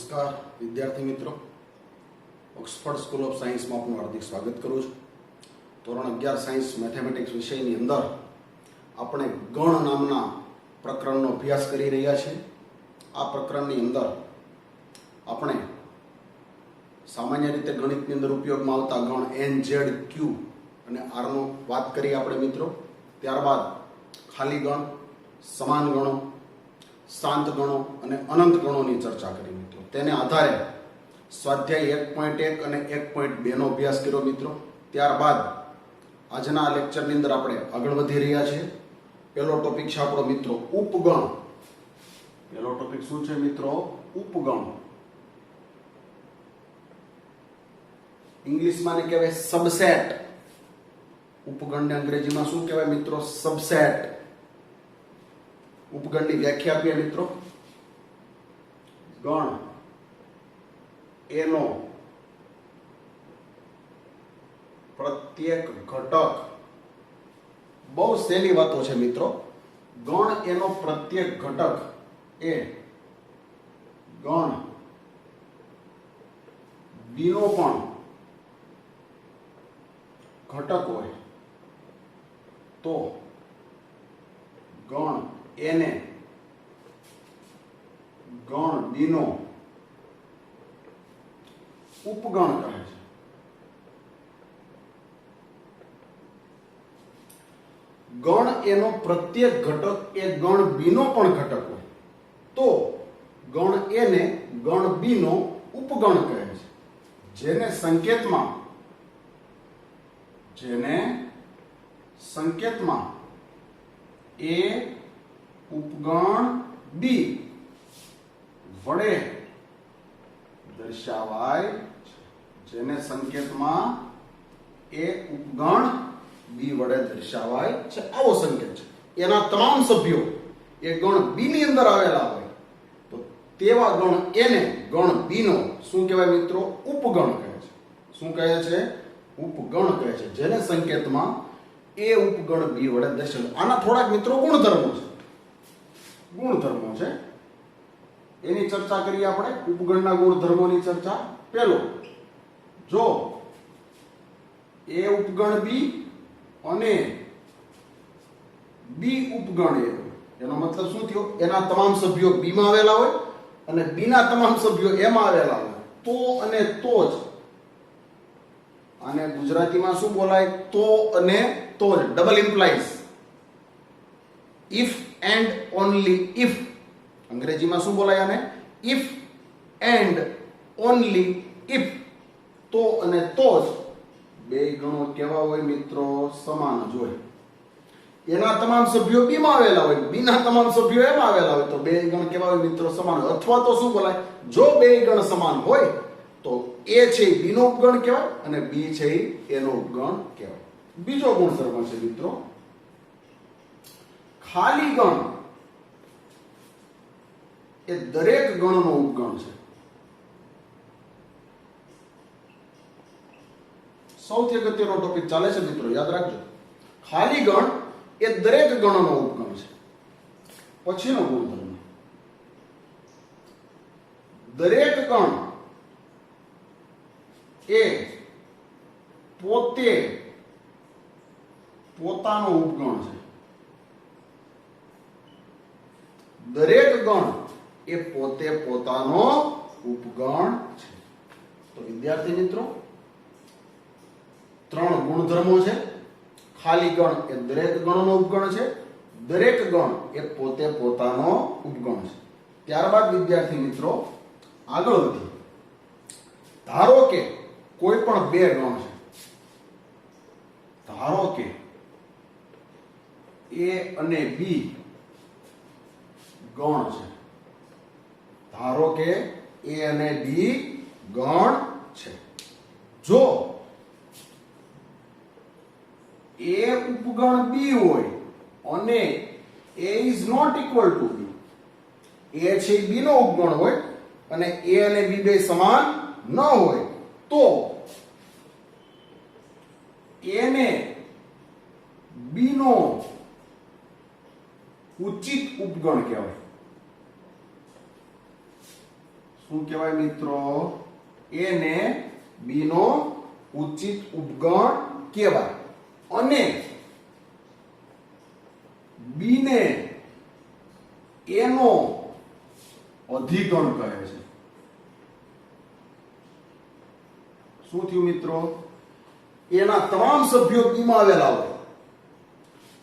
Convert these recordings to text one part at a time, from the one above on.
નમસ્કાર વિદ્યાર્થી મિત્રો, ઓક્સફર્ડ સ્કૂલ ઓફ સાયન્સમાં આપનું હાર્દિક સ્વાગત કરું છું. ધોરણ 11 સાયન્સ મેથેમેટિક્સ વિષયની અંદર આપણે ગણ નામના પ્રકરણનો અભ્યાસ કરી રહ્યા છીએ. આ પ્રકરણની અંદર આપણે સામાન્ય રીતે ગણિતની અંદર ઉપયોગમાં આવતા ગણ n, z, q અને r નો વાત કરી આપણે મિત્રો. ત્યારબાદ ખાલી ગણ, સમાન ગણો, શાંત ગણો અને અનંત ગણોની ચર્ચા કરી મિત્રો. તેને આધારે સ્વાધ્યાય 1.1 અને 1.2 નો અભ્યાસ કર્યો મિત્રો. ત્યારબાદ આજના લેક્ચરની અંદર આપણે આગળ વધી રહ્યા છીએ. પહેલો ટોપિક છે આપણો મિત્રો ઉપગણ. પહેલો ટોપિક શું છે મિત્રો? ઉપગણ. ઇંગ્લિશમાં ને કહેવાય સબસેટ. ઉપગણને અંગ્રેજીમાં શું કહેવાય મિત્રો? સબસેટ. ઉપગણની વ્યાખ્યા આપીએ મિત્રો. ગણ એનો પ્રત્યેક ઘટક, બહુ સહેલી વાતો છે મિત્રો. ગણ એનો પ્રત્યેક ઘટક એ ગણ બીનો પણ ઘટક હોય તો ગણ એને ગણ બીનો ઉપગણ કહે છે. ગણ એનો પ્રત્યેક ઘટક એ ગણ બીનો પણ ઘટક હોય તો ગણ એને ગણ બીનો ઉપગણ કહે છે. જેને સંકેતમાં એ ઉપગણ બી વડે દર્શાવાય છે. જેને સંકેતમાં એ ઉપગણ બી વડે દર્શાવાય છે, આવો સંકેત છે. એના તમામ સભ્યો એ ગણ બી ની અંદર આવેલા હોય તો તેવા ગણ એને ગણ બી નો શું કહેવાય મિત્રો? ઉપગણ કહે છે. શું કહે છે? ઉપગણ કહે છે. જેને સંકેતમાં એ ઉપગણ બી વડે દર્શાવાય. આના થોડાક મિત્રો ગુણધર્મો છે. એની ચર્ચા કરીએ આપણે. ઉપગણના ગુણધર્મોની ચર્ચા. પહેલો, જો એ ઉપગણ બી અને બી ઉપગણ એ, એનો મતલબ શું થયો? એના તમામ સભ્યો બી માં આવેલા હોય અને બી ના તમામ સભ્યો એમાં આવેલા હોય તો અને તો જ. આને ગુજરાતીમાં શું બોલાય? તો અને તો જ. Double implies. If and only if. અંગ્રેજીમાં શું બોલાય આને? If and only if. તો અને તો જ બે ગણો કેવા હોય મિત્રો? સમાન જ હોય. એના તમામ સભ્યો બી માં આવેલા હોય, બી ના તમામ સભ્યો એમાં આવેલા હોય તો બે ગણ કેવા હોય મિત્રો? સમાન હોય. અથવા તો શું બોલાય? જો બે ગણ સમાન હોય તો એ છે બી નો ઉપગણ કહેવાય અને બી છે એનો ઉપગણ કહેવાય. બીજો ગુણધર્મ છે મિત્રો ખાલી ગણ. એ દરેક ગણનો ઉપગણ છે. સૌથી અગત્યનો ટોપિક ચાલે છે મિત્રો, યાદ રાખજો. ખાલી ગણ એ દરેક ગણનો ઉપગણ છે. પછીનો ગુણધર્મ, દરેક ગણ એ પોતે પોતાનો ઉપગણ છે. દરેક ગણ એ પોતે પોતાનો ઉપગણ છે. તો વિદ્યાર્થી મિત્રો, ત્રણ ગુણધર્મો છે. ખાલી ગણ એ દરેક ગણનો ઉપગણ છે. દરેક ગણ એ પોતે પોતાનો ઉપગણ છે. ત્યારબાદ વિદ્યાર્થી મિત્રો આગળ વધીએ. ધારો કે કોઈ પણ બે ગણ છે. ધારો કે એ અને બી ગણ છે. ધારો કે એ અને બી ગણ છે. જો એ ઉપગણ બી હોય અને એ ઇઝ નોટ ઇક્વલ ટુ બી, એ છે બી નો ઉપગણ હોય અને એ અને બી બે સમાન ન હોય તો એને બી નો ઉચિત ઉપગણ કહેવાય. શું કહેવાય મિત્રો? એ ને બી નો ઉચિત ઉપગણ કહેવાય અને બી ને એ નો અધિગણ કહે છે. શું થયું મિત્રો? એના તમામ સભ્યો બી માં આવેલા હોય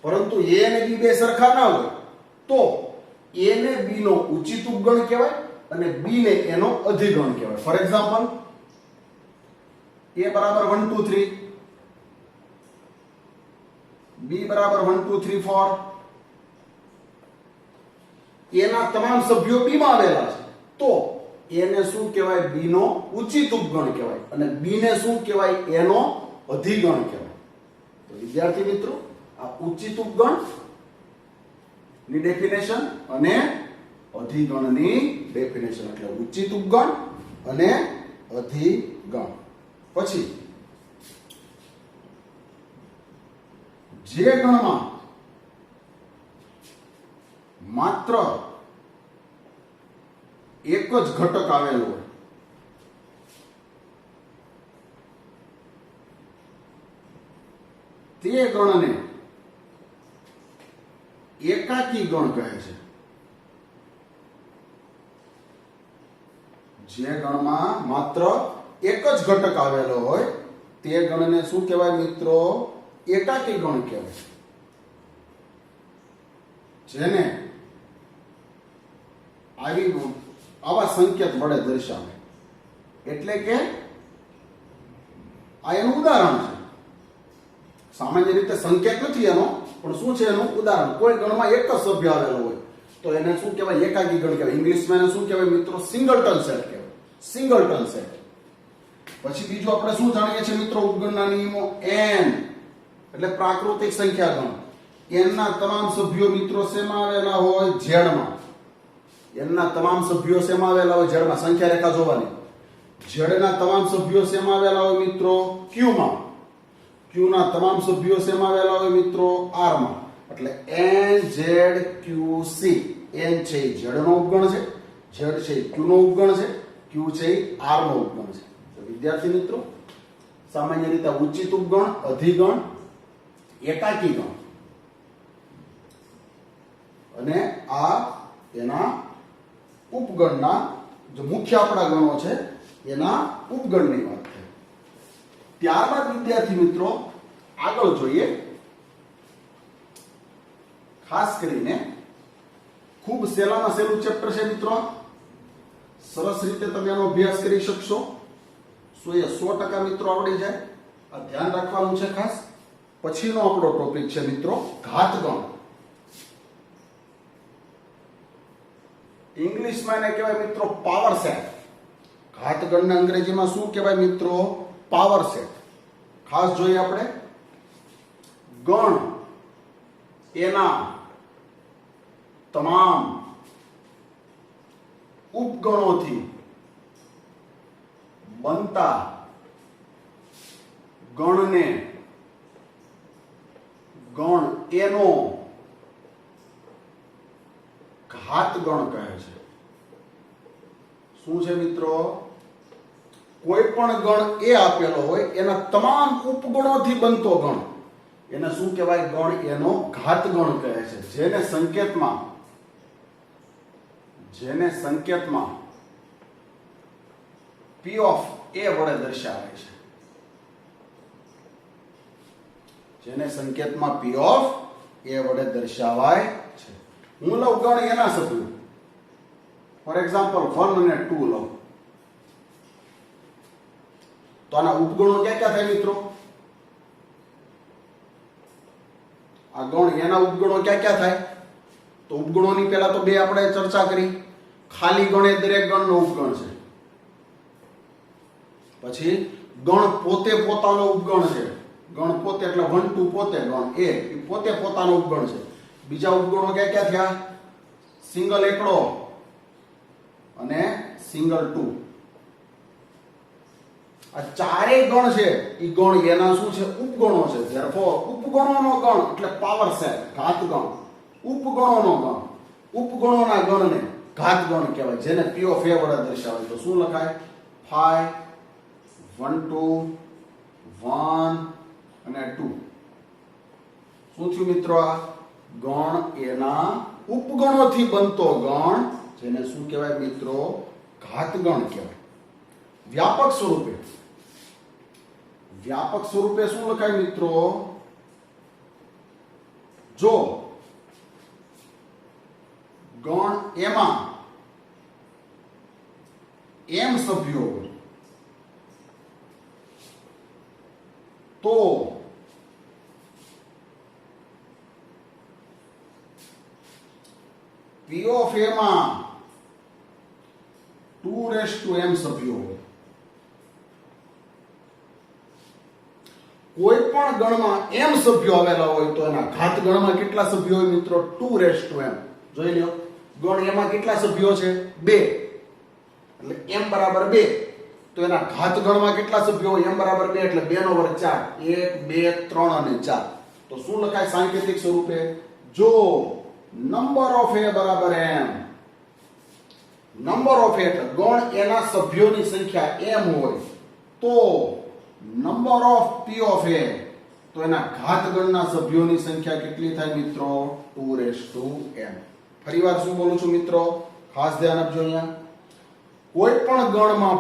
પરંતુ એ અને બી બે સરખા ના હોય તો એ ને બી નો ઉચિત ઉપગણ કહેવાય અને બી ને એનો અધિગણ કહેવાય. ફોર એક્ઝામ્પલ, a બરાબર 1 2 3, b બરાબર 1 2 3 4. એના તમામ સભ્યો બી માં આવેલા છે તો એને શું કહેવાય? બી નો ઉચિત ઉપગણ કહેવાય અને બી ને શું કહેવાય? એનો અધિગણ કહેવાય. તો વિદ્યાર્થી મિત્રો, આ ઉચિત ઉપગણ ની ડેફિનેશન અને અધિગણની ડેફિનેશન, એટલે ઉચિત ઉપગણ અને અધિગણ. પછી જે ગણમાં માત્ર એક જ ઘટક આવેલો હોય તે ગણને એકાકી ગણ કહે છે. જે ગણમાં માત્ર એક જ ઘટક આવેલો હોય તે ગણને શું કહેવાય મિત્રો? એકાકી ગણ કહેવાય. જેને આવા સંકેત વડે દર્શાવે. એટલે કે આ એનું ઉદાહરણ છે. સામાન્ય રીતે સંકેત નથી એનો, પણ શું છે એનું ઉદાહરણ? કોઈ ગણમાં એક જ સભ્ય આવેલો હોય તો એને શું કહેવાય? એકાકી ગણ કહેવાય. ઇંગ્લિશમાં એને શું કહેવાય મિત્રો? સિંગલટન સેટ કહેવાય. સિંગલટન સેટ. પછી બીજું આપણે શું જાણીએ છીએ મિત્રો? ઉપગણના નિયમો. n એટલે પ્રાકૃતિક સંખ્યા ગણ. n ના તમામ સભ્યો મિત્રો શેમાં આવેલા હોય? z માં. n ના તમામ સભ્યો શેમાં આવેલા હોય? z માં. સંખ્યા રેખા જોવાની. z ના તમામ સભ્યો શેમાં આવેલા હોય મિત્રો? q માં. q ના તમામ સભ્યો શેમાં આવેલા હોય મિત્રો? r માં. એટલે n z q c. n છે z નો ઉપગણ છે, z છે q નો ઉપગણ છે, q છે r નો ઉપગણ છે. તો વિદ્યાર્થી મિત્રો, સામાન્ય રીતે ઉચિત ઉપગણ, અધિગણ, એકાકી ગણ અને આ એના ઉપગણના જે મુખ્ય આપણા ગણો છે એના ઉપગણની વાત છે. ત્યારબાદ વિદ્યાર્થી મિત્રો આગળ જોઈએ. ખાસ કરીને ખૂબ સહેલામાં સહેલું ચેપ્ટર છે મિત્રો. સરસ રીતે તમે એનો અભ્યાસ કરી શકશો. 100% મિત્રો આવડી જાય. આ ધ્યાન રાખવાનું છે ખાસ. પછીનો આપણો ટોપિક છે મિત્રો ઘાતગણ. ઇંગ્લિશમાં એને કહેવાય મિત્રો પાવર સેટ. ઘાતગણને અંગ્રેજીમાં શું કહેવાય મિત્રો? Power set. ખાસ જોઈએ આપણે. ગણ એના તમામ ઉપગણોથી બનતા ગણને ગણ એનો ઘાતગણ કહે છે. શું છે મિત્રો? કોઈ પણ ગણ એ આપેલો હોય એના તમામ ઉપગણોથી બનતો ગણ એને શું કહેવાય? ગણ એનો ઘાતગણ કહે છે. જેને સંકેતમાં p ઓફ a વડે દર્શાવે છે. જેને સંકેતમાં p ઓફ a વડે દર્શાવાય છે. હું લઉં ગણ એના સભ્યો. ફોર એક્ઝામ્પલ 1 અને 2 લઉં તો આના ઉપગણો ક્યાં ક્યાં થાય મિત્રો? આ ગણ એના ઉપગણો ક્યાં ક્યાં થાય? તો ઉપગણોની પહેલા તો બે આપણે ચર્ચા કરી. ખાલી ગણ એ દરેક ગણનો ઉપગણ છે. પછી ગણ પોતે પોતાનો ઉપગણ છે. ગણ પોતે એટલે 1 2 પોતે ગણ એ પોતે પોતાનો ઉપગણ છે. બીજા ઉપગણો ક્યાં ક્યાં થયા? સિંગલ એકડો અને સિંગલ 2. આ ચારેય ગણ છે એ ગણ એના શું છે? ઉપગણો છે. ધેરફોર ઉપગણોનો ગણ એટલે પાવર સેટ ઘાતગણ. ઉપગણોનો ગણ ઉપગણોના ગણને ઘાત ગણ કહેવાય, જેને P of A વડે દર્શાવાય. તો શું લખાય? 5 1 2 1 અને 2. શું થયું મિત્રો? આ ગણ એના ઉપગણોથી બનતો ગણ, જેને શું કહેવાય મિત્રો? ઘાત ગણ કહેવાય. વ્યાપક સ્વરૂપે શું લખાય મિત્રો? જો ગણ એમાં m સભ્યો હોય તો P of A માં 2m સભ્યો હોય. કોઈ પણ ગણમાં m સભ્યો આવેલા હોય તો એના ઘાત ગણમાં કેટલા સભ્યો હોય મિત્રો? 2m. જોઈ લ્યો, ગણ એમાં કેટલા સભ્યો છે? 2. એટલે m બરાબર 2. તો એના ઘાત ગણમાં કેટલા સભ્યો હોય? m બરાબર 2 એટલે 2 નો વર્ગ 4. 1 2 3 અને 4. તો શું લખાય સાંકેતિક સ્વરૂપે? જો નંબર ઓફ A બરાબર m, નંબર ઓફ A એટલે ગણ એના સભ્યોની સંખ્યા m હોય તો number of P of A, તો એના ઘાત ગણના સભ્યોની સંખ્યા કેટલી થાય મિત્રો? 2m. ફરીવાર શું બોલું છું મિત્રો? ખાસ ધ્યાન આપજો. અહીંયા કોઈ પણ ગણમાં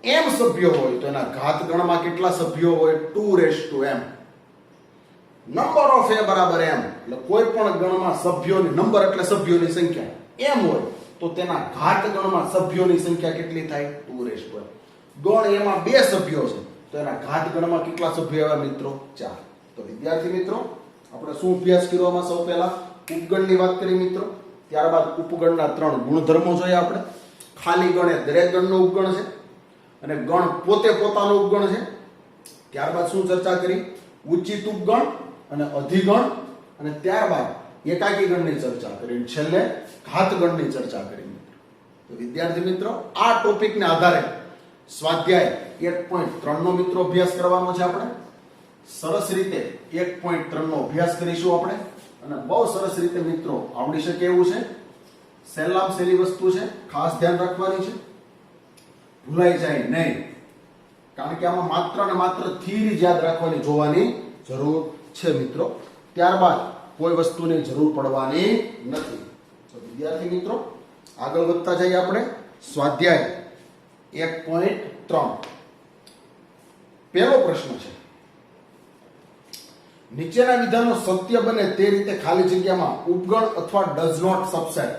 m સભ્યો હોય તો એના ઘાત ગણમાં કેટલા સભ્યો હોય? 2m. નંબર ઓફ A બરાબર m એટલે કોઈ પણ ગણમાં સભ્યોની, નંબર એટલે સભ્યોની સંખ્યા m હોય તો તેના ઘાત ગણમાં સભ્યોની સંખ્યા કેટલી થાય? 2m. ગણ એમાં 2 સભ્યો છે તો એના ઘાત ગણમાં કેટલા સભ્યો આવ્યા મિત્રો? 4. તો વિદ્યાર્થી મિત્રો, આપણે શું અભ્યાસ કરવામાં? સૌ પહેલા ઉપગણની વાત કરી મિત્રો, ત્યારબાદ ઉપગણના 3 ગુણધર્મો જોયા આપણે. ખાલી ગણ એ દરેક ગણનો ઉપગણ છે અને ગણ પોતે પોતાનો ઉપગણ છે. ત્યારબાદ શું ચર્ચા કરી? ઉચિત ઉપગણ અને અધિગણ, અને ત્યારબાદ એકાકી ગણની ચર્ચા કરી, છેલ્લે ઘાત ગણની ચર્ચા કરી. તો વિદ્યાર્થી મિત્રો, આ ટોપિકને આધારે સ્વાધ્યાય 1.3 નો મિત્રો અભ્યાસ કરવાનો છે. આપણે સરસ રીતે 1.3 નો અભ્યાસ કરીશું આપણે, અને બહુ સરસ રીતે મિત્રો આવડી શકે એવું છે. સહેલામ સહેલી વસ્તુ છે, ખાસ ધ્યાન રાખવાની છે, ભૂલાઈ જાય નહીં. કારણ કે આમાં માત્ર ને માત્ર થિયરી યાદ રાખવાની, જોવાની જરૂર છે મિત્રો. ત્યારબાદ કોઈ વસ્તુની જરૂર પડવાની નથી. તો વિદ્યાર્થી મિત્રો, આગળ વધતા જઈએ આપણે. સ્વાધ્યાય 1.3 પહેલો પ્રશ્ન છે, નીચેના વિધાનો સત્ય બને તે રીતે ખાલી જગ્યામાં ઉપગણ અથવા ડઝ નોટ સબસેટ,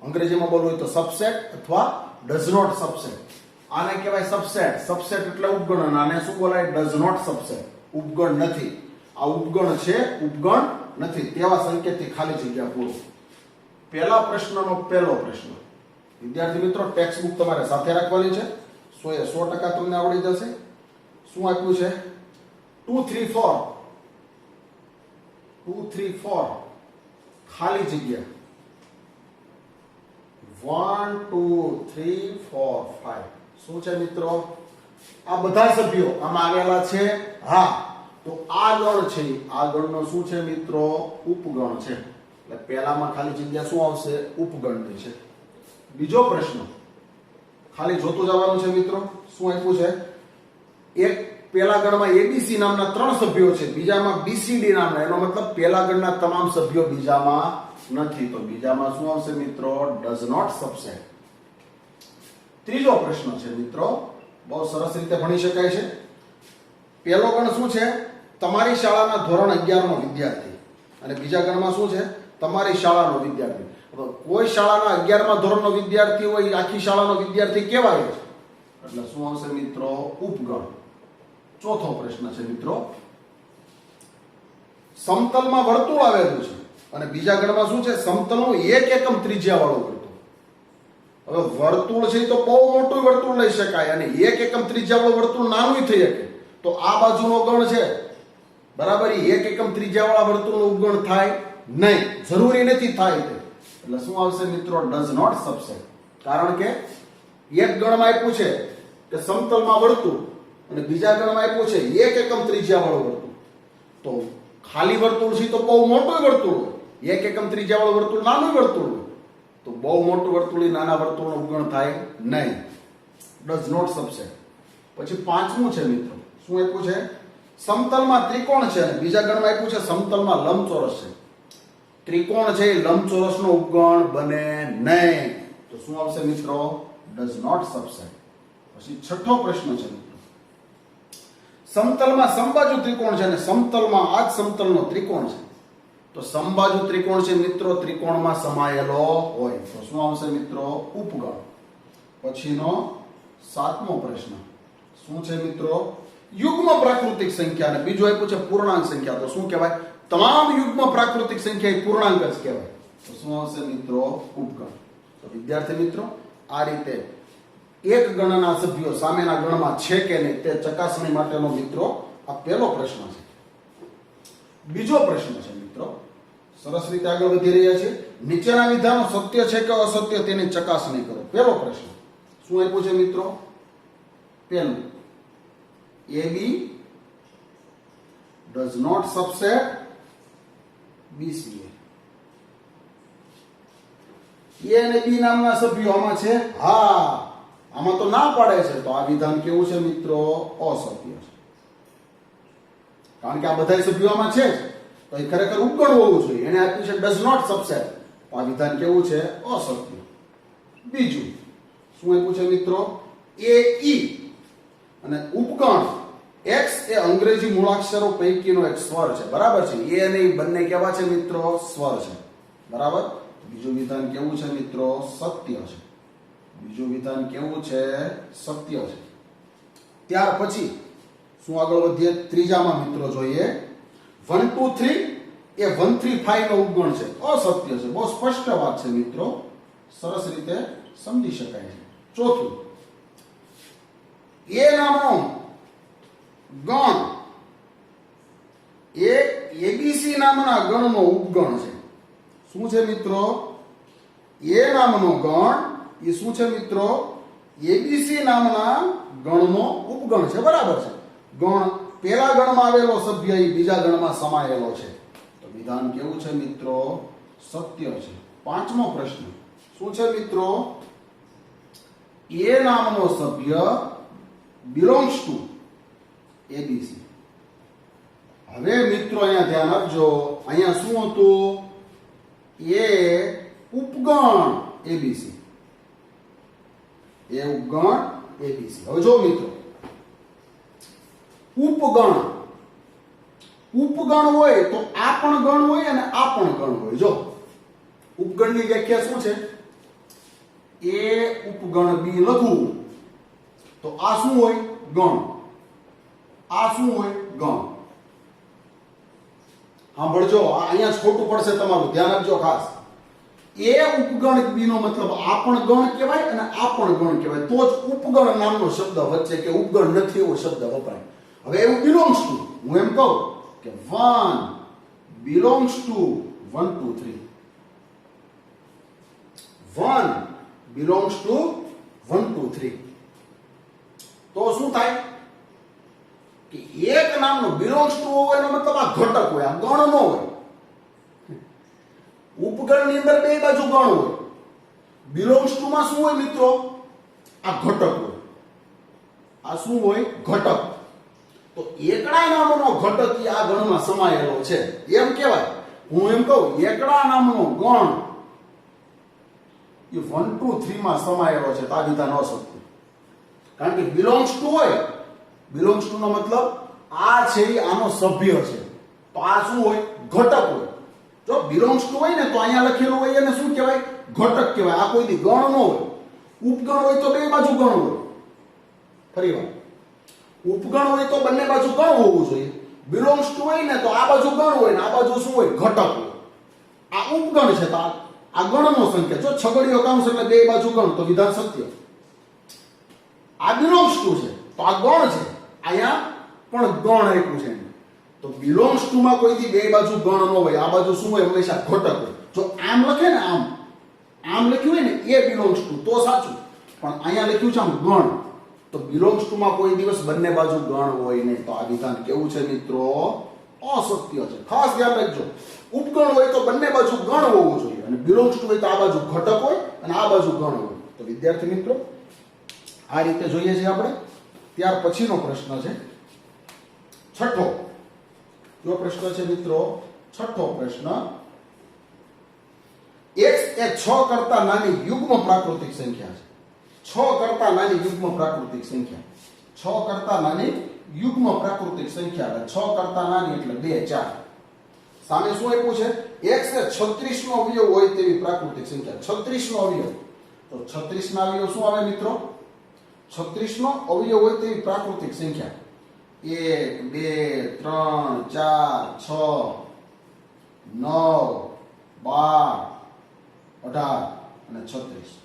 અંગ્રેજીમાં બોલવું હોય તો સબસેટ અથવા ડઝ નોટ સબસેટ. આને કહેવાય સબસેટ. સબસેટ એટલે ઉપગણ, અને આને શું બોલાય? Does not subset. ઉપગણ નથી. આ ઉપગણ છે, ઉપગણ નથી તેવા સંકેતથી ખાલી જગ્યા પૂરો. પહેલા પ્રશ્નનો પહેલો પ્રશ્ન. વિદ્યાર્થી મિત્રો, ટેક્સ્ટ બુક તમારે સાથે રાખવાની છે. 100% તમને આવડી જશે. શું આપ્યું છે? 2 3 4 2 3 4 ખાલી જગ્યા 1 2 3 4 5. શું છે મિત્રો? આ બધા સભ્યો આમાં આવેલા છે. હા, તો આ ગણ છે, આ ગણનો શું છે મિત્રો? ઉપગણ છે. એટલે પહેલામાં ખાલી જગ્યા શું આવશે? ઉપગણની છે. બીજો પ્રશ્ન ખાલી જોતું જવાનું છે મિત્રો. શું આપ્યું છે? એક પહેલા ગણમાં ABC નામના 3 સભ્યો છે, બીજામાં BCD નામના. એનો મતલબ પહેલા ગણના તમામ સભ્યો બીજામાં નથી. તો બીજામાં શું આવશે મિત્રો? Does not subset. ત્રીજો પ્રશ્ન છે મિત્રો, બહુ સરસ રીતે ભણી શકાય છે. પહેલો ગણ શું છે? તમારી શાળાના ધોરણ 11 નો વિદ્યાર્થી. અને બીજા ગણમાં શું છે? તમારી શાળાનો વિદ્યાર્થી. કોઈ શાળાના 11મા ધોરણનો વિદ્યાર્થી હોય, આખી શાળાનો વિદ્યાર્થી કહેવાય છે. એટલે શું આવશે મિત્રો? ઉપગણ. ચોથો પ્રશ્ન છે મિત્રો, સમતલમાં વર્તુળ આવેલું છે અને બીજા ગણમાં શું છે? સમતલનું 1 એકમ ત્રિજ્યા વાળું વર્તુળ. હવે વર્તુળ છે તો બહુ મોટું વર્તુળ લઈ શકાય, અને 1 એકમ ત્રિજ્યા વાળું વર્તુળ નાનું થઈ શકે. તો આ બાજુનો ગણ છે બરાબર, 1 એકમ ત્રિજ્યા વાળા વર્તુળનું ઉપગણ થાય નહીં, જરૂરી નથી થાય. એટલે શું આવશે મિત્રો? Does not subset. કારણ કે એક ગણમાં આપ્યું છે કે સમતલમાં વર્તુળ, અને બીજા ગણમાં આપ્યું છે 1 એકમ ત્રિજ્યા વાળું વર્તુળ. તો ખાલી વર્તુળ છે તો બહુ મોટું વર્તુળ હોય, 1 એકમ ત્રિજ્યા વાળું વર્તુળ નાનું વર્તુળ હોય. તો તો બહુ મોટું વર્તુળ નાના વર્તુળનો ઉપગણ થાય નહીં, ડઝ નોટ સબસેટ. પછી પાંચમું છે મિત્રો, શું આપ્યું છે? સમતલમાં ત્રિકોણ છે અને બીજા ગણમાં આપ્યું છે સમતલમાં લંબચોરસ છે. ત્રિકોણ છે એ લંબચોરસનો ઉપગણ બને નહીં, તો શું આવશે મિત્રો? Does not subset. પછી છઠ્ઠો પ્રશ્ન છે મિત્રો, સમતલમાં સમબાજુ ત્રિકોણ છે અને સમતલમાં આ જ સમતલનો ત્રિકોણ છે. તો સમબાજુ ત્રિકોણ છે મિત્રો, ત્રિકોણમાં સમાયેલો હોય તો શું આવશે મિત્રો? ઉપગણ. પછીનો સાતમો પ્રશ્ન શું છે મિત્રો? યુગ્મ પ્રાકૃતિક સંખ્યા અને બીજું આપ્યું છે પૂર્ણાંક સંખ્યા. તો શું કહેવાય? તમામ યુગ્મ પ્રાકૃતિક સંખ્યા એ પૂર્ણાંક જ કહેવાય. તો શું આવશે મિત્રો? ઉપગણ. તો વિદ્યાર્થી મિત્રો, આ રીતે એક ગણના સભ્યો સામેના ગણમાં છે કે નહીં તે ચકાસણી માટેનો મિત્રો આ પહેલો પ્રશ્ન છે. બીજો પ્રશ્ન છે મિત્રો, સરસ રીતે આગળ વધી રહ્યા છે. નીચેના વિધાનો સત્ય છે કે અસત્ય તેની ચકાસણી કરો. પહેલો પ્રશ્ન શું આપ્યું છે મિત્રો? પહેલું, AB does not subset BCA. A અને B નામના સભ્યો આમાં છે? હા, આમાં તો ના પાડે છે. તો આ વિધાન કેવું છે મિત્રો? અસત્ય છે. કારણ કે આ બધા સભ્યો આમાં છે તો એ ખરેખર ઉપગણ હોવું જોઈએ. એને આપ્યું છે ડઝ નોટ સબસેટ. તો આ વિધાન કેવું છે? અસત્ય. બીજું શું આપ્યું છે મિત્રો? AE અને ઉપગણ X એ અંગ્રેજી મૂળાક્ષરો પૈકીનો એક સ્વર છે. બરાબર છે? એ અને એ બંને કેવા છે મિત્રો? સ્વર છે. બરાબર. બીજું વિધાન કેવું છે મિત્રો? સત્ય છે. બીજું વિધાન કેવું છે? સત્ય છે. ત્યાર પછી શું આગળ વધીએ? ત્રીજામાં મિત્રો જોઈએ 1 2 3 એ 1 3 5 નો ઉપગણ છે. અસત્ય છે. બહુ સ્પષ્ટ વાત છે મિત્રો, સરસ રીતે સમજી શકાય છે. ચોથું, એ નામનો ગણ એ ABC નામના ગણનો ઉપગણ છે. શું છે મિત્રો? એ નામનો ગણ એ શું છે મિત્રો? ABC નામના ગણનો ઉપગણ છે. બરાબર છે? ગણ પહેલા ગણમાં આવેલો સભ્ય એ બીજા ગણમાં સમાયેલો છે. તો વિધાન કેવું છે મિત્રો? સત્ય છે. પાંચમો પ્રશ્ન શું છે મિત્રો? એ નામનો સભ્ય belongs to ABC. હવે મિત્રો અહીંયા ધ્યાન આપજો, અહીંયા શું હતું? એ ઉપગણ ABC. એ ઉપગણ ABC. હવે જો મિત્રો, ઉપગણ હોય તો આ પણ ગણ હોય અને આ પણ ગણ હોય. જો ઉપગણની વ્યાખ્યા શું છે? એ ઉપગણ B લખવું તો આ શું હોય? ગણ. આ શું હોય? ગણ. સાંભળજો, અહીંયા ખોટું પડશે તમારું, ધ્યાન આપજો ખાસ. એ ઉપગણ B નો મતલબ આ પણ ગણ કહેવાય અને આ પણ ગણ કહેવાય. તો જ ઉપગણ નામનો શબ્દ વચ્ચે કે ઉપગણ નથી એવો શબ્દ વપરાય. હવે એવું belongs to, હું એમ કહું કે 1 belongs to 1 2 3. 1 belongs to 1 2 3. તો શું થાય કે એક નામનો belongs to હોય એનો મતલબ આ ઘટક હોય, આ ગણ ન હોય. ઉપગણની અંદર બે બાજુ ગણ હોય. belongs to માં શું હોય મિત્રો? આ ઘટક હોય. આ શું હોય? ઘટક. તો એકડા નામનો ઘટક આ ગણમાં સમાયેલો છે એમ કહેવાય. હું એમ કહું એકડા નામનો ગણ એ 1 2 3 માં સમાયેલો છે. તો આ વિધાન અસત્ય. કારણ કે belongs to હોય, belongs to નો મતલબ આ છે એ આનો સભ્ય છે. તો આ શું હોય? ઘટક હોય. જો belongs to હોય ને તો અહીંયા લખેલું હોય એને શું કહેવાય? ઘટક કહેવાય. આ કોઈ દી ગણ ન હોય. ઉપગણ હોય તો બે બાજુ ગણ હોય. ફરી વાર, ઉપગણ હોય તો બંને બાજુ ગણ હોવું જોઈએ. belongs to હોય ને તો આ બાજુ ગણ હોય ને આ બાજુ શું હોય? ઘટક હોય. આ ઉપગણ છે તો આ ગણનો સંકેત. જો છગડીયો કાઉન્સ એટલે બે બાજુ ગણ, તો વિધાન સત્ય. આ belongs to છે તો આ ગણ છે. અહીંયા પણ ગણ આપ્યું છે. તો belongs to માં કોઈથી બે બાજુ ગણ ન હોય. આ બાજુ શું હોય? હંમેશા ઘટક હોય. જો આમ લખે ને આમ લખ્યું હોય ને એ belongs to તો સાચું, પણ અહીંયા લખ્યું છે આમ ગણ. તો belongs to માં કોઈ દિવસ બંને બાજુ ગણ હોય નહીં. તો આ વિધાન કેવું છે મિત્રો? અસત્ય છે. ખાસ ધ્યાન રાખજો, ઉપગણ હોય તો બંને બાજુ ગણ હોવું જોઈએ. અને બિલોંગ્સ ટુ હોય તો આ બાજુ ઘટક હોય અને આ બાજુ ગણ હોય. તો વિદ્યાર્થી મિત્રો આ રીતે જોઈએ છીએ આપણે. ત્યાર પછીનો પ્રશ્ન છે છઠ્ઠો. કયો પ્રશ્ન છે મિત્રો? છઠ્ઠો પ્રશ્ન. x એ 6 કરતા નાની યુગ્મ પ્રાકૃતિક સંખ્યા છે. 6 કરતા નાની યુગ્મ પ્રાકૃતિક સંખ્યા. 6 કરતા નાની યુગ્મ પ્રાકૃતિક સંખ્યા એટલે 6 કરતા નાની એટલે 2 4. સામે શું આપ્યું છે? x એ 36 નો અવયવ હોય તેવી પ્રાકૃતિક સંખ્યા. 36 નો અવયવ. તો 36 ના અવયવ શું આવે મિત્રો? 36 નો અવયવ હોય તેવી પ્રાકૃતિક સંખ્યા 1 2 3 4 6 9 12 18 અને 36.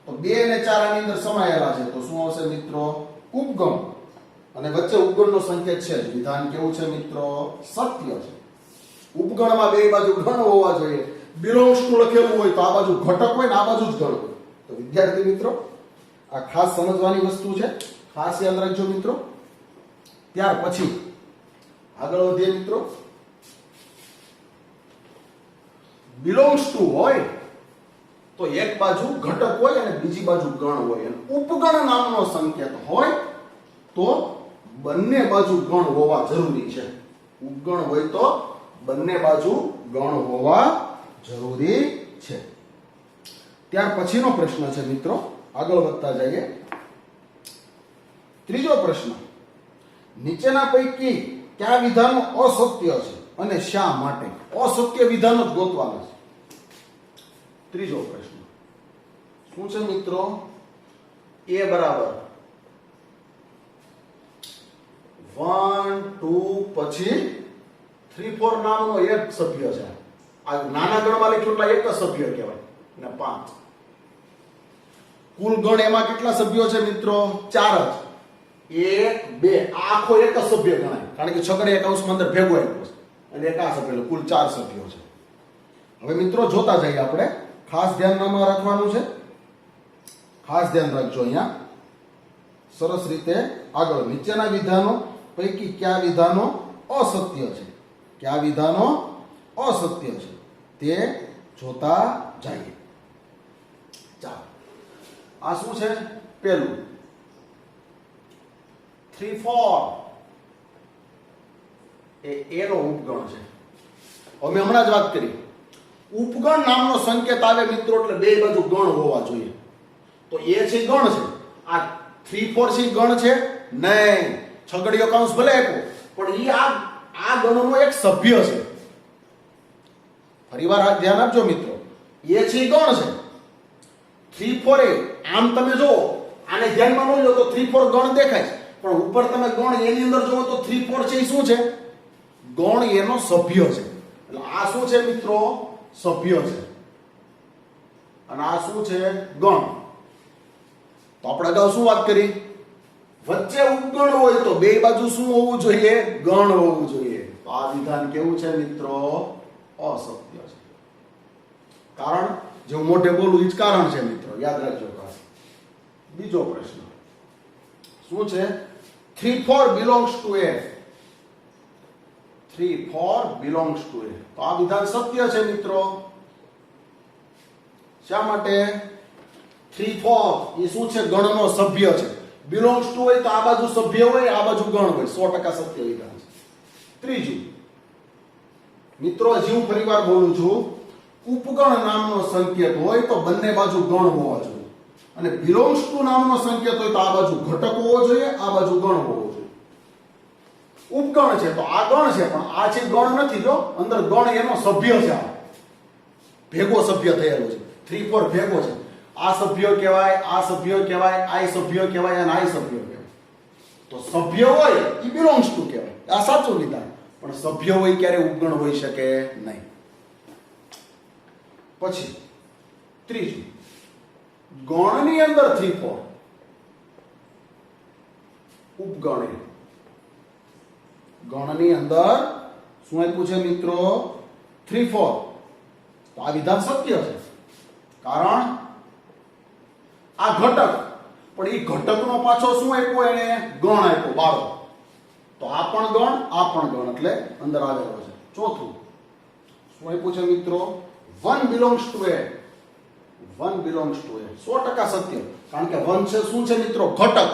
તો 2 અને 4 આની અંદર સમાયેલા છે. તો શું આવશે મિત્રો? ઉપગમ. અને વચ્ચે ઉપગણનો સંકેત છે. વિધાન કેવું છે મિત્રો? સત્ય છે. ઉપગણમાં બે બાજુ ગણ હોવા જોઈએ. બિલોંગ્સ ટુ લખેલું હોય તો આ બાજુ ઘટક હોય ને આ બાજુ જ ગણ હોય. તો વિદ્યાર્થી મિત્રો આ ખાસ સમજવાની વસ્તુ છે. ખાસ યાદ રાખજો મિત્રો. ત્યાર પછી આગળ વધીએ મિત્રો. બિલોંગ્સ ટુ હોય તો એક બાજુ ઘટક હોય અને બીજી બાજુ ગણ હોય. અને ઉપગણ નામનો સંકેત હોય તો બંને બાજુ ગણ હોવા જરૂરી છે. ઉપગણ હોય તો બંને બાજુ ગણ હોવા જરૂરી છે. ત્યાર પછીનો પ્રશ્ન છે મિત્રો. આગળ વધતા જઈએ. ત્રીજો પ્રશ્ન. નીચેના પૈકી કયા વિધાનો અસત્ય છે અને શા માટે? અસત્ય વિધાનો જ ગોતવાના છે. ત્રીજો પ્રશ્ન શું છે મિત્રો? a બરાબર 1 2 પછી 3 4 નામનો એક સભ્ય છે. આ નાના ગણમાં લખ્યું એટલે એક જ સભ્ય કહેવાય. અને 5 કુલ ગણ એમાં કેટલા સભ્યો છે મિત્રો? 4 જ. 1 2 આખો એક જ સભ્ય ગણાય. કારણ કે છગડીયા કૌંસમાં અંદર ભેગો આવ્યો છે અને એક આ સભ્ય કુલ 4 સભ્યો છે. હવે મિત્રો જોતા જઈએ આપણે. ખાસ ધ્યાનમાં રાખવાનું છે. ખાસ ધ્યાન રાખજો અહીંયા. સરસ રીતે આગળ. નીચેના વિધાનો પૈકી કયા વિધાનો અસત્ય છે? કયા વિધાનો અસત્ય છે તે જોતા જઈએ. ચાલો આ શું છે? પહેલું 3 4 એ નો ઉપગણ છે. અમે હમણાં જ વાત કરી. ઉપગણ નામનો સંકેત આવે મિત્રો એટલે બે બાજુ ગણ હોવા જોઈએ. તો એ છે ગણ છે. આ 3 4 છે ગણ છે નહીં. છગડીયો કૌંસ ભલે આપ્યો પણ એ આ ગણનો એક સભ્ય છે. ફરીવાર આ ધ્યાન આપજો મિત્રો. એ છે ગણ છે. 3 4 એ આમ તમે જો આને ધ્યાનમાં ન લો તો 3 4 ગણ દેખાય પણ ઉપર તમે ગણ એની અંદર જુઓ તો 3 4 છે એ શું છે? ગણ એનો સભ્ય છે. એટલે આ શું છે મિત્રો? સભ્ય છે. અને આ શું છે? ગણ. તો આપણે અગાઉ શું વાત કરી? વચ્ચે ઉપગણ હોય તો બે બાજુ શું હોવું જોઈએ? ગણ હોવું જોઈએ. તો આ વિધાન કેવું છે મિત્રો? અસત્ય છે. કારણ જે મોઢે બોલું એ જ કારણ છે મિત્રો. યાદ રાખજો. બીજો પ્રશ્ન શું છે? 3 4 belongs to a. 3 4 belongs to a. તો આ વિધાન સત્ય છે મિત્રો. શા માટે? 3 4 એ શું છે? ગણનો સભ્ય છે. belongs to હોય તો આ બાજુ સભ્ય હોય આ બાજુ ગણ હોય. 100% સત્ય વિધાન છે. ત્રીજું મિત્રો હજી હું ફરીવાર બોલું છું. ઉપગણ નામનો સંકેત હોય તો બંને બાજુ ગણ હોવા જોઈએ. અને belongs to નામનો સંકેત હોય તો આ બાજુ ઘટક હોવો જોઈએ આ બાજુ ગણ હોવો જોઈએ. ઉપગણ છે તો આ ગણ છે પણ આ છે ગણ નથી. જો અંદર ગણ એનો સભ્ય છે. આ ભેગો સભ્ય થયેલો છે. 3 4 ભેગો છે. આ સભ્ય કહેવાય આ સભ્ય કહેવાય આ સભ્ય કહેવાય અને આ સભ્ય કહેવાય. તો સભ્ય હોય એ belongs to કહેવાય. આ સાચું વિધાન. પણ સભ્ય હોય ક્યારે ઉપગણ હોઈ શકે નહીં. પછી ત્રીજું ગણની અંદર 3 4 ઉપગણ. ગણની અંદર શું આપ્યું છે મિત્રો? 3 4. તો આ વિધાન સત્ય છે. કારણ આ ઘટક પણ એ ઘટકનો પાછો શું આપ્યો? એને ગણ આપ્યો 12. તો આ પણ ગણ આ પણ ગણ એટલે અંદર આવેલો છે. ચોથું શું આપ્યું છે મિત્રો? 1 belongs to A. 1 belongs to A. 100% સત્ય. કારણ કે 1 છે શું છે મિત્રો? ઘટક.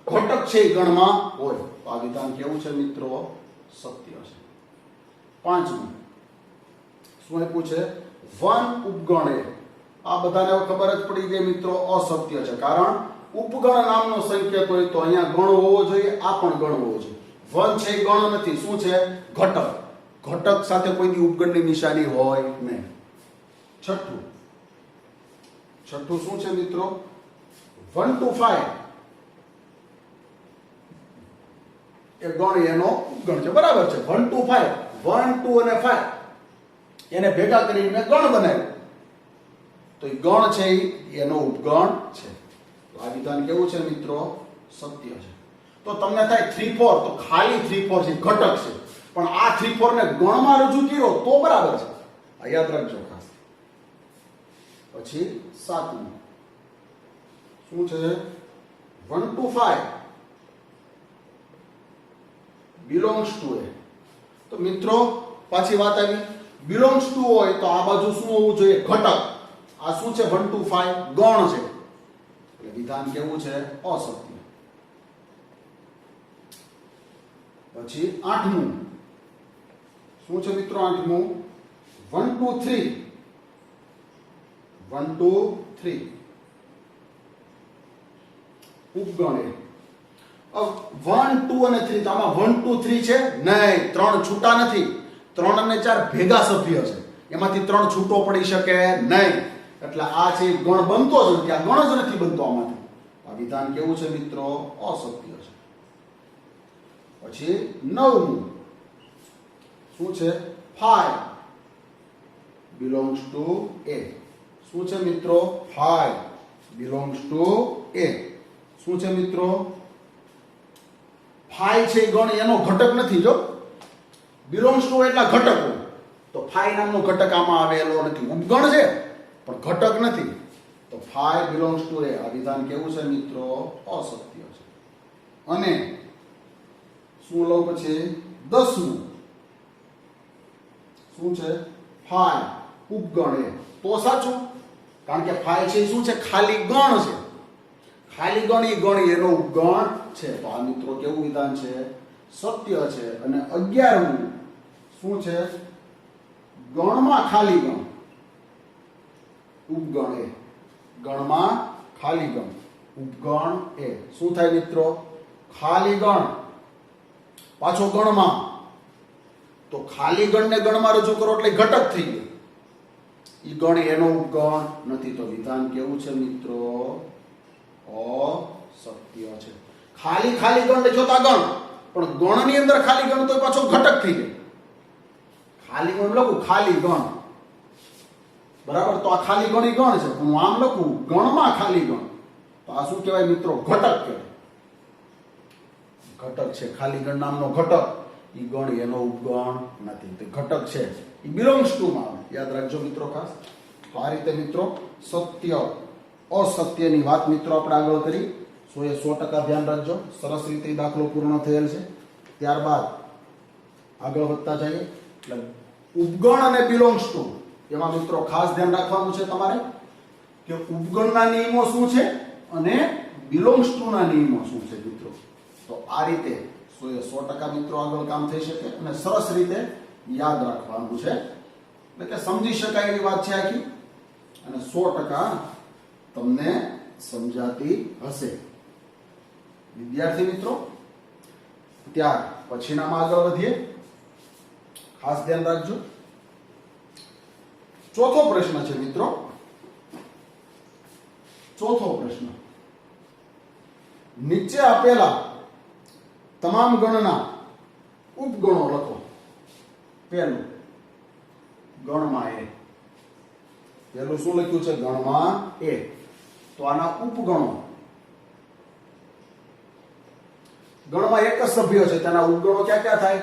ઘટક છે એ ગણમાં હોય. તો આ વિધાન કેવું છે મિત્રો? સત્ય છે. પાંચમું શું આપ્યું છે? 1 ઉપગણ A. આ બધાને ખબર જ પડી ગઈ મિત્રો, અસત્ય છે. કારણ ઉપગણ નામનો સંકેત હોય તો અહીંયા ગણ હોવો જોઈએ, આ પણ ગણ હોવો જોઈએ. 1 છે ગણ નથી, શું છે? ઘટક. ઘટક સાથે કોઈ દી ઉપગણની નિશાની હોય નહીં. છઠ્ઠું શું છે મિત્રો? 1 to 5 એ ગણ એનો ઉપગણ છે. બરાબર છે. 1 to 5, 1, 2 અને 5 એને ભેગા કરીને મેં ગણ બનાવ્યું, તો એ ગણ છે એનો ઉપગણ છે. તો આ વિધાન કેવું છે મિત્રો? સત્ય છે. તો તમને થાય 3, 4, તો ખાલી 3, 4 છે ઘટક છે, પણ આ 3, 4 ને ગણમાં રજૂ કર્યો તો બરાબર છે. આ યાદ રાખજો ખાસ. પછી સાતમું શું છે? 1 to 5 belongs to A. તો મિત્રો પાછી વાત આવી, belongs to હોય તો આ બાજુ શું હોવું જોઈએ? ઘટક. આ શું છે? 1 to 5 ગણ છે, એટલે વિધાન કેવું છે? અસત્ય. પછી આઠમું શું છે મિત્રો? આઠમું 1 to 3 1 to 3 ઉપગણ A. 1, 2 અને 3, તો આમાં 1, 2, 3 છે નહીં, 3 છૂટા નથી. 3 અને 4 ભેગા સભ્ય છે, એમાંથી 3 છૂટો પડી શકે નહીં. એટલે આ છે ગણ બનતો જ નથી, આ ગણ જ નથી બનતો આમાંથી. આ વિધાન કેવું છે મિત્રો? અસત્ય છે. પછી નવમું શું છે? 5 belongs to A. શું છે મિત્રો? 5 belongs to A. શું છે મિત્રો? 5 છે ગણ એનો ઘટક નથી. જો belongs to એટલા ઘટકો, તો 5 નામનો ઘટક આમાં આવેલો નથી. ઉપગણ છે પણ ઘટક નથી, તો 5 belongs to A. આ વિધાન કેવું છે મિત્રો? અસત્ય છે. અને શું લો પછી? 10મું શું છે? 5 ઉપગણ A. તો સાચું, કારણ કે 5 છે શું છે? ખાલી ગણ છે. ખાલી ગણ એનો ઉપગણ છે. તો આ મિત્રો કેવું વિધાન છે? સત્ય છે. અને 11મું શું છે? ગણમાં ખાલી ગણ ઉપગણ A. ગણમાં ખાલી ગણ ઉપગણ A. શું થાય મિત્રો? ખાલી ગણ પાછો ગણમાં, તો ખાલી ગણને ગણમાં રજૂ કરો એટલે ઘટક થઈ ગયો. ઈ ગણ એનો ઉપગણ નથી. તો વિધાન કેવું છે મિત્રો? અસત્ય છે. ખાલી ગણ લખ્યો તો ગણ, પણ ગણની અંદર ખાલી ગણ તો પાછો ઘટક થઈ ગયો. ખાલી ગણ લખું, ખાલી ગણ, બરાબર. તો આ ખાલી ગણ ગણ છે, હું આમ લખું ગણમાં ખાલી ગણ, તો આ શું કહેવાય મિત્રો? ઘટક કહેવાય. ઘટક છે. ખાલી ગણ નામનો ઘટક, ઈ ગણ એનો ઉપગણ નથી, તે ઘટક છે. ઈ belongs to માં આવે. યાદ રાખજો મિત્રો ખાસ. તો આ રીતે મિત્રો સત્ય અસત્યની વાત મિત્રો આપણે આગળ કરી. 100% ધ્યાન રાખજો. સરસ રીતે દાખલો પૂર્ણ થયેલ છે. ત્યારબાદ આગળ વધતા જઈએ. એટલે ઉપગણ અને belongs to એમાં મિત્રો ખાસ ધ્યાન રાખવાનું છે તમારે કે ઉપગણના નિયમો શું છે અને belongs to ના નિયમો શું છે મિત્રો. તો આ રીતે 100% મિત્રો આગળ કામ થઈ શકે અને સરસ રીતે યાદ રાખવાનું છે, એટલે કે સમજી શકાય એવી વાત છે આખી, અને 100% તમને સમજાતી હશે. વિદ્યાર્થી મિત્રો, ત્યાર પછીનામાં આગળ વધીએ. ખાસ ધ્યાન રાખજો. ચોથો પ્રશ્ન છે મિત્રો. ચોથો પ્રશ્ન, નીચે આપેલા તમામ ગણના ઉપગણો લખો. પહેલું ગણમાં A. પહેલું શું લખ્યું છે? ગણમાં A. તો આના ઉપગણો, ગણમાં એક જ સભ્ય છે, તેના ઉપગણો ક્યાં ક્યાં થાય?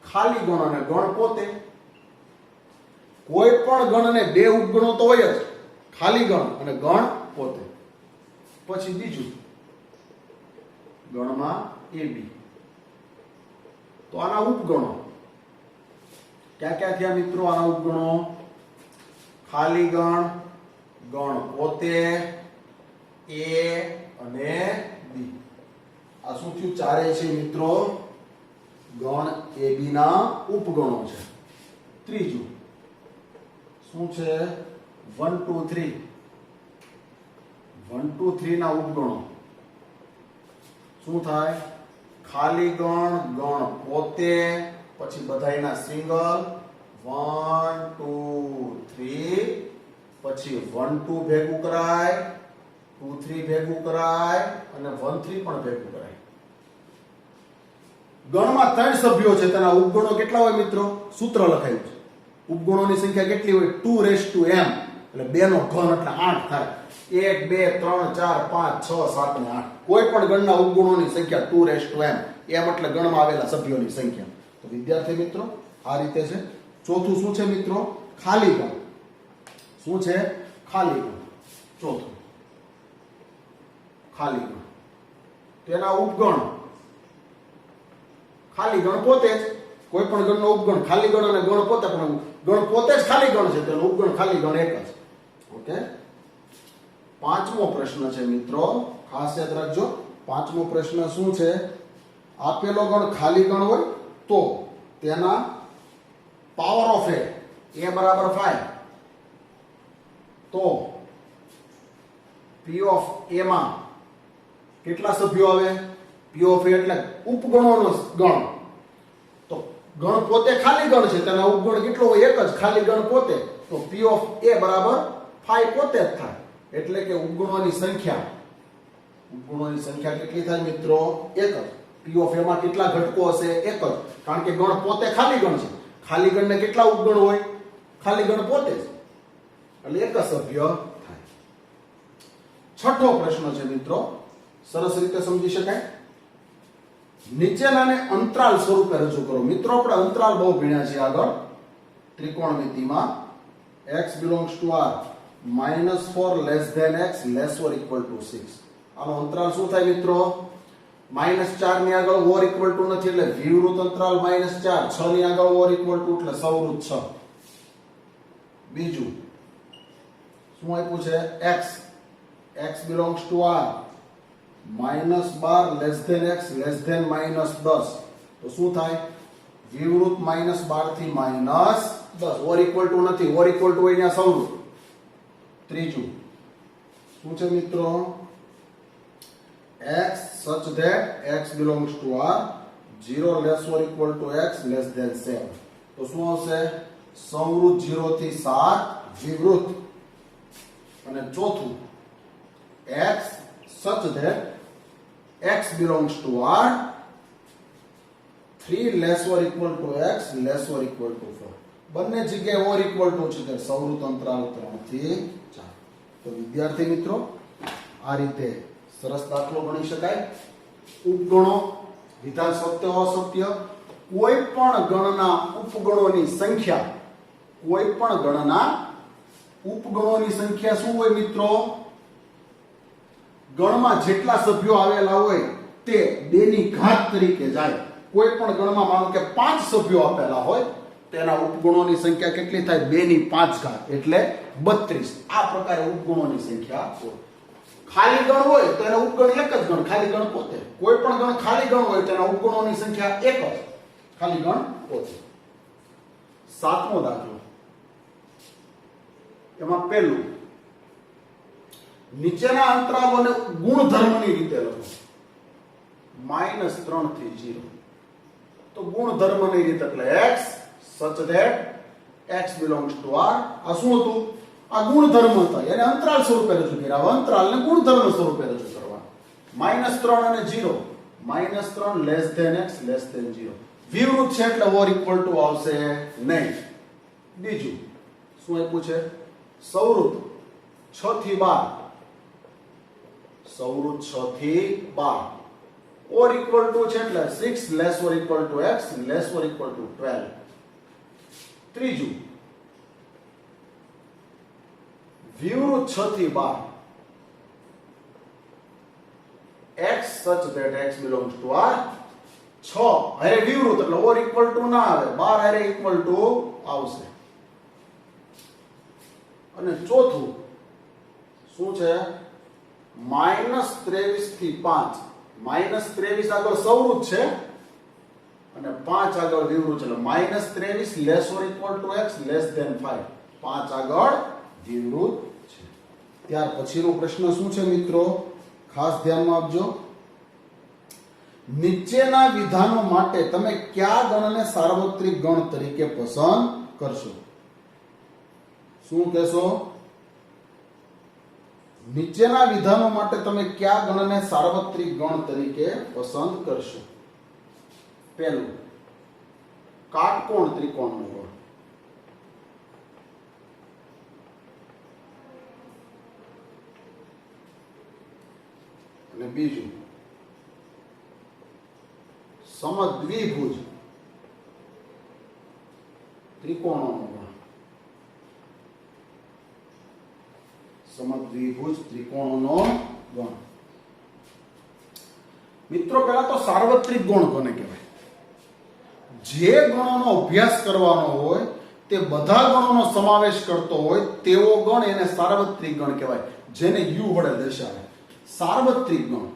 ખાલી ગણ અને ગણ પોતે. કોઈ પણ ગણને બે ઉપગણો તો હોય જ, ખાલી ગણ અને ગણ પોતે. પછી બીજું ગણમાં AB. તો આના ઉપગણો ક્યાં ક્યાં થયા મિત્રો? આના ઉપગણો ખાલી ગણ, ગણ પોતે, એ અને બી. આ શું થયું? ચારે છે મિત્રો ગણ એ બી ના ઉપગણો છે. ત્રીજું શું છે? 1 2 3. 1 2 3 ના ઉપગણો શું થાય? ખાલી ગણ, ગણ પોતે, પછી બધાયના સિંગલ 1 2 3, પછી 1 2 ભેગું કરાય, 2 3 ભેગું કરાય અને 1 3 પણ ભેગું કરાય. ગણમાં 3 સભ્યો છે, તેના ઉપગણો કેટલા હોય મિત્રો? સૂત્ર લખાયું છે. ઉપગણોની સંખ્યા કેટલી હોય? 2m, એટલે 2 નો ઘન એટલે 8 થાય. 1 2 3 4 5 6 7 ને 8. કોઈ પણ ગણના ઉપગણોની સંખ્યા 2m. એમ એટલે ગણમાં આવેલા સભ્યોની સંખ્યા. તો વિદ્યાર્થી મિત્રો આ રીતે છે. ચોથું શું છે મિત્રો? ખાલી ગણ. શું છે? ખાલી ગણ. ચોથું ખાલી ગણ. તેના ઉપગણ ખાલી ગણ પોતે જ. કોઈ પણ ગણનો ઉપગણ ખાલી ગણ અને ગણ પોતે, પણ ગણ પોતે જ ખાલી ગણ છે, તેનો ઉપગણ ખાલી ગણ એક જ. ઓકે. પાંચમો પ્રશ્ન છે મિત્રો, ખાસ યાદ રાખજો. પાંચમો પ્રશ્ન શું છે? આપેલો ગણ ખાલી ગણ હોય તો તેના પાવર ઓફ એ બરાબર 5, તો p ઓફ a માં કેટલા સભ્યો આવે? p ઓફ a એટલે ઉપગણોનો ગણ. તો ગણ પોતે ખાલી ગણ છે, તેના ઉપગણ કેટલો હોય? એક જ, ખાલી ગણ પોતે. તો p ઓફ a બરાબર 5 પોતે જ થાય. એટલે કે ઉપગણોની સંખ્યા કેટલી થાય મિત્રો? એક જ. p ઓફ a માં કેટલા ઘટકો હશે? એક જ, કારણ કે ગણ પોતે ખાલી ગણ છે. ખાલી ગણને કેટલા ઉપગણ હોય? ખાલી ગણ પોતે જ, એટલે એક જ સભ્ય થાય. છઠ્ઠો પ્રશ્ન છે મિત્રો, સરસ રીતે સમજી શકાય. નીચેનાને અંતરાલ સ્વરૂપે રજૂ કરો. મિત્રો આપણે અંતરાલ બહુ ભણ્યા છે આગળ ત્રિકોણમિતિમાં. x belongs to r, -4 less than x less or equal to 6. આનો અંતરાલ શું થાય મિત્રો? -4 ની આગળ ઓર ઇક્વલ ટુ નથી, એટલે વિવૃત અંતરાલ -4. 6 ની આગળ ઓર ઇક્વલ ટુ એટલે સવૃત 6. બીજું શું આપ્યું છે? x belongs to r, -12 less than x less than -10. તો શું થાય? વિવૃત -12 થી -10. ઓર ઇક્વલ ટુ નથી, ઓર ઇક્વલ ટુ હોય ત્યાં સવૃત. ત્રીજું શું છે મિત્રો? x such that x belongs to r, 0 less or equal to x less than 7. તો શું આવશે? સંવૃત 0 થી 7 વિવૃત. અને ચોથું x such that x belongs to r, 3 less or equal to x less or equal to 4. બંને જગ્યાએ ઓર ઇક્વલ ટુ છે, એટલે સંવૃત અંતરાલ 3 થી 4. તો વિદ્યાર્થી મિત્રો આ રીતે સરસ દાખલો ગણી શકાય. ઉપગણો, વિધાન સત્ય અસત્ય, કોઈ પણ ગણના ઉપગણોની સંખ્યા, કોઈ પણ ગણના ઉપગણોની સંખ્યા શું હોય મિત્રો? ગણમાં જેટલા સભ્યો આવેલા હોય તે 2 ની ઘાત તરીકે જાય. કોઈ પણ ગણમાં માનો કે 5 સભ્યો આપેલા હોય, તેના ઉપગણોની સંખ્યા કેટલી થાય? 2 ની 5 ઘાત એટલે 32. આ પ્રકારે ઉપગણોની સંખ્યા હોય. ખાલી ગણ હોય તો એના ઉપગણ એક જ ગણ, ખાલી ગણ પોતે. કોઈ પણ ગણ ખાલી ગણ હોય તેના ઉપગણોની સંખ્યા એક જ, ખાલી ગણ પોતે. સાતમો દાખલો, એમાં પહેલું, નીચેના અંતરાલોને ગુણધર્મની રીતે લખો. -3 થી 0. તો ગુણધર્મની રીતે એટલે x such that x belongs to r. આ શું હતું? આ ગુણધર્મ હતા, એને અંતરાલ સ્વરૂપે રજૂ કર્યા. અંતરાલને ગુણધર્મ સ્વરૂપે રજૂ કરવા. -3 અને 0. -3 less than x less than 0. વિવૃત છે એટલે ઓર ઇક્વલ ટુ આવશે નહીં. બીજું શું આપ્યું છે? સવૃત 6 થી 12. સવૃત 6 થી 12. ઓર ઇક્વલ ટુ છે એટલે 6 less or equal to x less or equal to 12. ત્રીજું વિવૃત 6 થી 12. x such that x belongs to r. 6 અરે વિવૃત એટલે ઓર ઇક્વલ ટુ ના આવે, 12 અરે ઇક્વલ ટુ આવશે. અને ચોથું શું છે -23 થી 5. -23 આગળ સવૃત છે અને 5 આગળ વિવૃત છે, એટલે -23 less or equal to x less than 5. 5 આગળ વિવૃત છે. ત્યાર પછીનો પ્રશ્ન શું છે મિત્રો, ખાસ ધ્યાનમાં આપજો. નીચેના વિધાનો માટે તમે કયા ગણને સાર્વત્રિક ગણ તરીકે પસંદ કરશો? શું કહેશો? નીચેના વિધાનો માટે તમે કયા ગણને સાર્વત્રિક ગણ તરીકે પસંદ કરશો? પહેલું, કાટકોણ ત્રિકોણનો ગણ. અને બીજું, સમદ્વિભુજ ત્રિકોણોનો ગણ. સમદ્વિભુજ ત્રિકોણોનો ગણ. મિત્રો પહેલા તો સાર્વત્રિક ગણ કોને કહેવાય? જે ગણોનો અભ્યાસ કરવાનો હોય તે બધા ગણોનો સમાવેશ કરતો હોય તેવો ગણ એને સાર્વત્રિક ગણ કહેવાય, જેને યુ વડે દર્શાવે. સાર્વત્રિક ગણ.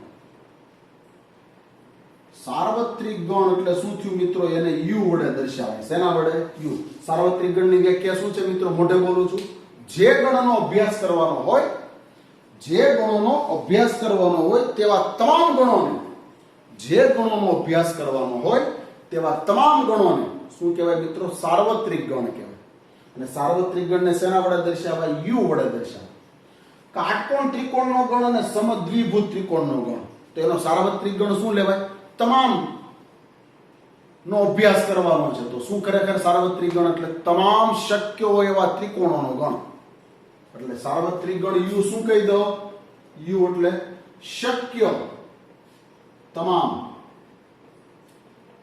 સાર્વત્રિક ગણ એટલે શું થયું મિત્રો? એને યુ વડે દર્શાવાય. શેના વડે? યુ. સાર્વત્રિક ગણની વ્યાખ્યા શું છે મિત્રો? મોઢે બોલું છું. જે ગણનો અભ્યાસ કરવાનો હોય, જે ગણોનો અભ્યાસ કરવાનો હોય તેવા તમામ ગણોને, જે ગણોનો અભ્યાસ કરવાનો હોય તેવા તમામ ગણોને શું કહેવાય મિત્રો? સાર્વત્રિક ગણ કહેવાય. અને સાર્વત્રિક ગણને શેના વડે દર્શાવાય? યુ વડે દર્શાવાય. કાટકોણ ત્રિકોણનો ગણ અને સમદ્વિભુજ ત્રિકોણનો ગણ, તો એનો સાર્વત્રિક ગણ શું લેવાય? તમામ નો અભ્યાસ કરવાનો છે. તો શું ખરેખર સાર્વત્રિક ગણ? એટલે તમામ શક્ય હોય એવા ત્રિકોણોનો ગણ. એટલે સાર્વત્રિક ગણ યુ શું કહી દો? યુ એટલે શક્ય તમામ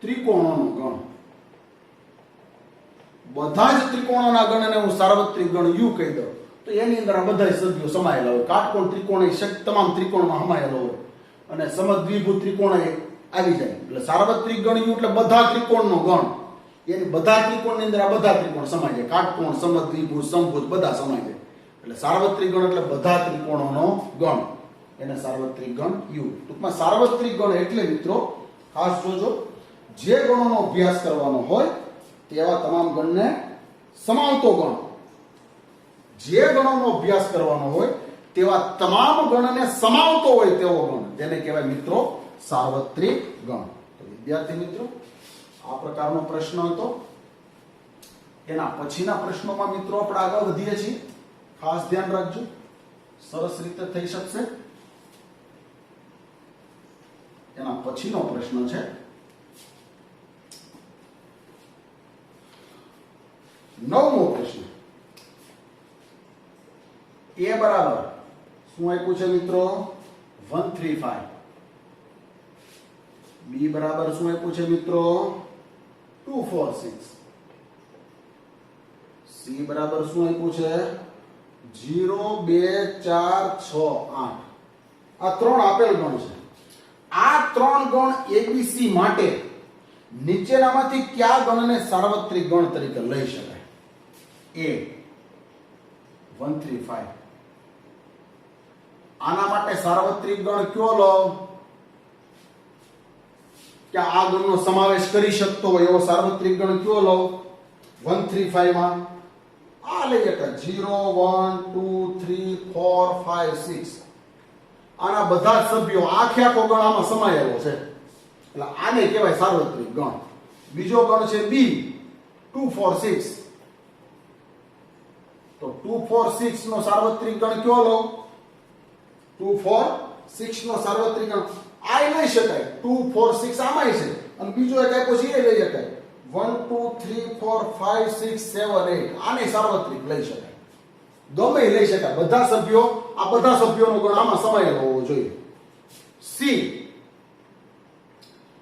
ત્રિકોણોનો ગણ. બધા જ ત્રિકોણોના ગણને હું સાર્વત્રિક ગણ યુ કહી દઉં તો એની અંદર આ બધા સભ્યો સમાયેલા હોય. કાટકોણ ત્રિકોણ એ તમામ ત્રિકોણમાં સમાયેલો હોય અને સમદ્વિભુજ ત્રિકોણ આવી જાય. એટલે સાર્વત્રિક ગણ યુ એટલે બધા ત્રિકોણનો ગણ. એની બધા ત્રિકોણની અંદર આ બધા ત્રિકોણ સમાઈ જાય. કાટકોણ, સમદ્વિભુજ, સમભુજ બધા સમાઈ જાય. એટલે સાર્વત્રિક ગણ એટલે બધા ત્રિકોણોનો ગણ, એને સાર્વત્રિક ગણ યુ. ટૂંકમાં સાર્વત્રિક ગણ એટલે મિત્રો ખાસ જોજો, જે ગણોનો અભ્યાસ કરવાનો હોય તેવા તમામ ગણને સમાવતો ગણ. જે ગણોનો અભ્યાસ કરવાનો હોય તેવા તમામ ગણને સમાવતો હોય તેવો ગણ, જેને કહેવાય મિત્રો સાર્વત્રિક ગણ. તો વિદ્યાર્થી મિત્રો આ પ્રકારનો પ્રશ્ન હતો. એના પછીના પ્રશ્નોમાં મિત્રો આપણે આગળ વધીએ છીએ. ખાસ ધ્યાન રાખજો, સરસ રીતે થઈ શકશે. એના પછીનો પ્રશ્ન છે નવમો પ્રશ્ન. એ બરાબર શું આપ્યું છે મિત્રો? 135. બી બરાબર શું આપ્યું છે મિત્રો? 246. સી બરાબર શું આપ્યું છે? 0 2 4 6 8. આ ત્રણ આપેલ ગણ છે. આ ત્રણ ગણ એબીસી માટે નીચેનામાંથી કયા ગણને સાર્વત્રિક ગણ તરીકે લઈ શકાય? એ 135. આના માટે સાર્વત્રિક ગણ કયો લો કે આ ગણનો સમાવેશ કરી શકતો હોય એવો સાર્વત્રિક ગણ કયો લો? 135 માં આ લઈએ કે 0 1 2 3 4 5 6. આના બધા સભ્યો આખે આખો ગણ આમાં સમાયેલો છે, એટલે આને કહેવાય સાર્વત્રિક ગણ. બીજો ગણ છે બી 246. તો 246 નો સાર્વત્રિક ગણ કયો લો? 246 નો સાર્વત્રિક ગણ આ લઈ શકાય. 246 આમાંય છે અને બીજો એક આપ્યો છે એ લઈ શકાય. 1 2 3 4 5 6 7 8 આને સાર્વત્રિક લઈ શકાય. ગમે લઈ શકાય. બધા સભ્યો, આ બધા સભ્યોનો ગણ આમાં સમાયેલો હોવો જોઈએ. સી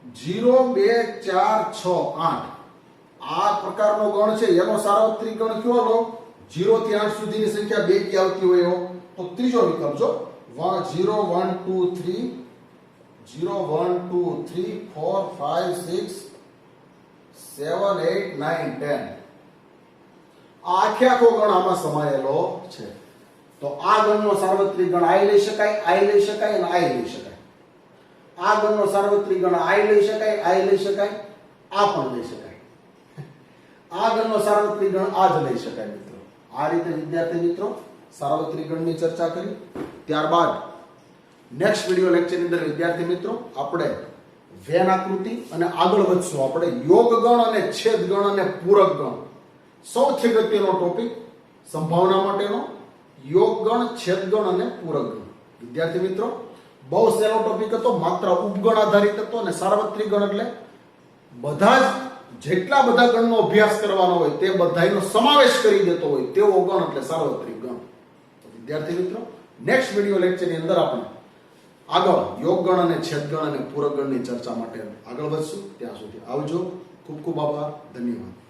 0 2 4 6 8 આ પ્રકારનો ગણ છે, એનો સાર્વત્રિક ગણ કયો લો? 0 થી 8 સુધીની સંખ્યા બે કી આવતી હોય એવો. તો ત્રીજો વિકલ્પ જો 0 1 2 3 0 1 2 3 4 5 6 7 8 9 10. આ આખો ગણ આમાં સમાયેલો છે. તો આ ગણનો સાર્વત્રિક ગણ આઈ લઈ શકાય, આઈ લઈ શકાય અને આઈ લઈ શકાય. આ ગણનો સાર્વત્રિક ગણ આઈ લઈ શકાય, આઈ લઈ શકાય, આ પણ લઈ શકાય. આ ગણનો સાર્વત્રિક ગણ આ જ લઈ શકાય મિત્રો. આ રીતે વિદ્યાર્થી મિત્રો સાર્વત્રિક ગણની ચર્ચા કરી. ત્યારબાદ નેક્સ્ટ વિડિયો લેક્ચરની અંદર વિદ્યાર્થી મિત્રો આપણે વેન આકૃતિ અને આગળ વધશું આપણે યોગ ગણ અને છેદ ગણ અને પૂરક ગણ. સૌથી અગત્યનો ટોપિક સંભાવના માટેનો યોગ ગણ, છેદ ગણ અને પૂરક ગણ. વિદ્યાર્થી મિત્રો બહુ સહેલો ટોપિક હતો, માત્ર ઉપગણ આધારિત હતો અને સાર્વત્રિક ગણ એટલે બધા જ જેટલા બધા ગણનો અભ્યાસ કરવાનો હોય તે બધાનો સમાવેશ કરી દેતો હોય તેવો ગણ એટલે સાર્વત્રિક ગણ. તો વિદ્યાર્થી મિત્રો નેક્સ્ટ વિડિયો લેક્ચરની અંદર આપણે આગળ યોગ ગણ અને છેદ ગણ અને પૂરક ગણની ચર્ચા માટે આગળ વધશું. ત્યાં સુધી આવજો. ખૂબ ખૂબ આભાર. ધન્યવાદ.